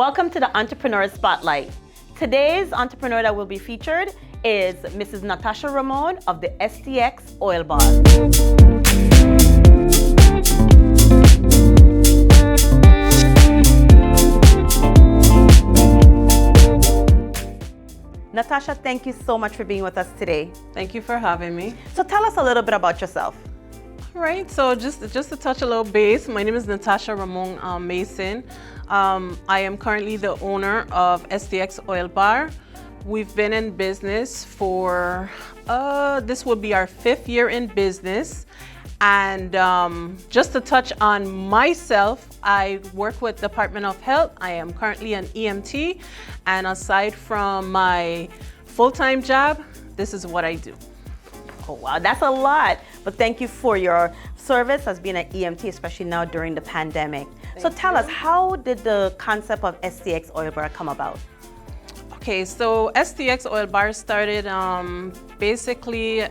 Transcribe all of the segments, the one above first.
Welcome to the Entrepreneur Spotlight. Today's entrepreneur that will be featured is Mrs. Natasha Ramon of the STX Oil Bar. Natasha, thank you so much for being with us today. Thank you for having me. So tell us a little bit about yourself. All right, so just to touch a little base, my name is Natasha Ramon Mason. I am currently the owner of STX Oil Bar. We've been in business for, this will be our 5th year in business. And just to touch on myself, I work with Department of Health. I am currently an EMT. And aside from my full-time job, this is what I do. Oh, wow, that's a lot. But thank you for your service as being an EMT, especially now during the pandemic. So tell us, how did the concept of STX Oil Bar come about? Okay, so STX Oil Bar started basically,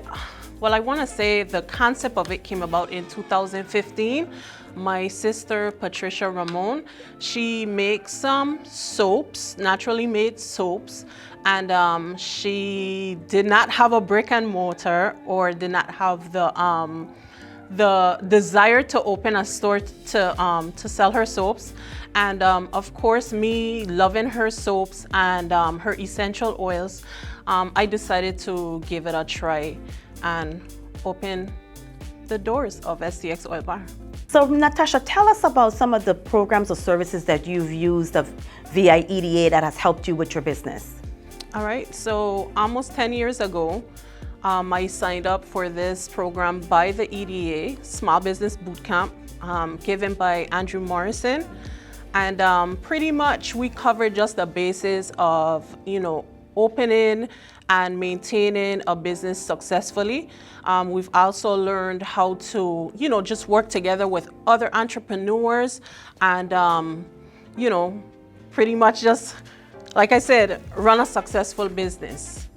well, I want to say the concept of it came about in 2015. My sister, Patricia Ramon, she makes some soaps, naturally made soaps, and she did not have a brick and mortar or did not have the desire to open a store to sell her soaps. And of course, me loving her soaps and her essential oils, I decided to give it a try and open the doors of STX Oil Bar. So Natasha, tell us about some of the programs or services that you've used of VIEDA that has helped you with your business. All right, so almost 10 years ago, I signed up for this program by the EDA, Small Business Bootcamp, given by Andrew Morrison. And pretty much we covered just the basis of, opening and maintaining a business successfully. We've also learned how to, just work together with other entrepreneurs and, pretty much just, like I said, run a successful business.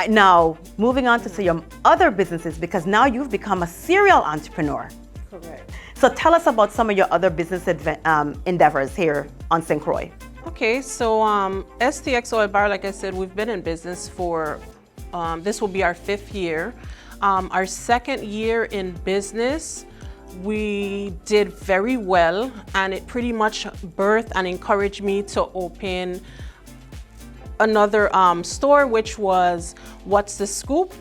Now, moving on to your other businesses, because now you've become a serial entrepreneur. Correct. So tell us about some of your other business endeavors here on St. Croix. Okay, so STX Oil Bar, like I said, we've been in business for, this will be our 5th year. Our 2nd year in business, we did very well, and it pretty much birthed and encouraged me to open another store, which was What's the Scoop.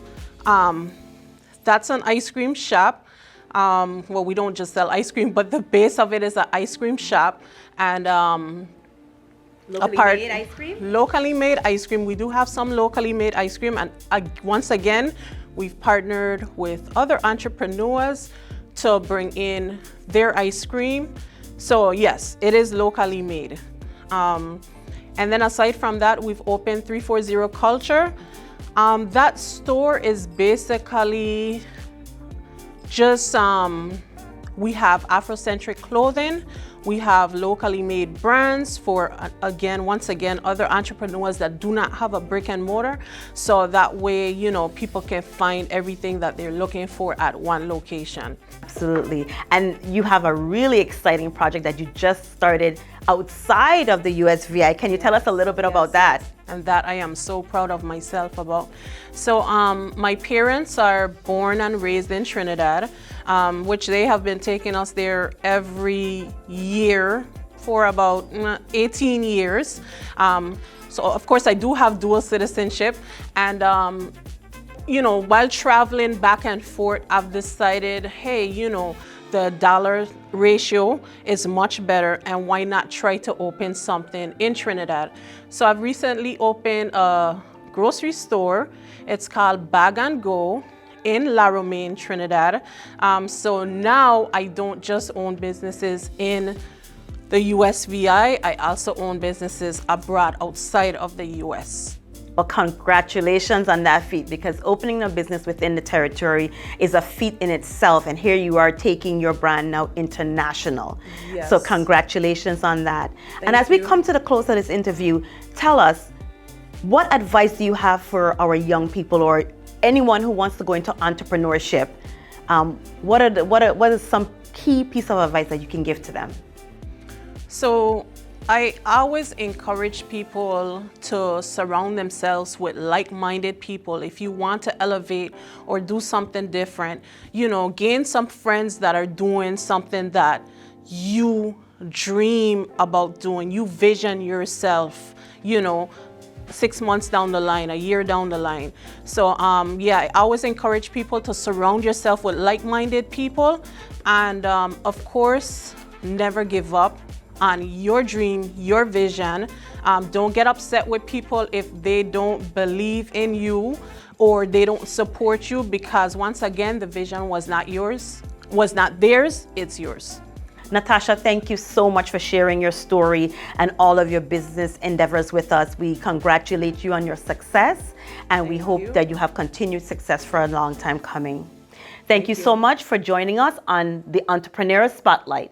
That's an ice cream shop. Well, we don't just sell ice cream, but the base of it is an ice cream shop. And Locally made ice cream? Locally made ice cream. We do have some locally made ice cream. And once again, we've partnered with other entrepreneurs to bring in their ice cream. So yes, it is locally made. And then aside from that, we've opened 340 Culture. That store is basically just, we have Afrocentric clothing. We have locally made brands for, once again, other entrepreneurs that do not have a brick and mortar. So that way, people can find everything that they're looking for at one location. Absolutely. And you have a really exciting project that you just started outside of the USVI. Can you tell us a little bit about that? And that I am so proud of myself about. So my parents are born and raised in Trinidad, which they have been taking us there every year for about 18 years. So of course I do have dual citizenship, and while traveling back and forth, I've decided, hey, the dollar ratio is much better, and why not try to open something in Trinidad? So I've recently opened a grocery store. It's called Bag and Go in La Romaine, Trinidad. So now I don't just own businesses in the USVI, I also own businesses abroad outside of the US. Well, congratulations on that feat, because opening a business within the territory is a feat in itself, and here you are taking your brand now international. Yes. So congratulations on that. Thank As we come to the close of this interview, tell us, what advice do you have for our young people or anyone who wants to go into entrepreneurship? What are some key piece of advice that you can give to them? So I always encourage people to surround themselves with like-minded people. If you want to elevate or do something different, you know, gain some friends that are doing something that you dream about doing. You vision yourself, you know, 6 months down the line, a year down the line. So yeah, I always encourage people to surround yourself with like-minded people, and of course, never give up on your dream, your vision. Don't get upset with people if they don't believe in you or they don't support you, because once again, the vision was not yours, was not theirs, it's yours. Natasha, thank you so much for sharing your story and all of your business endeavors with us. We congratulate you on your success, and we hope that you have continued success for a long time coming. Thank you so much for joining us on the Entrepreneur Spotlight.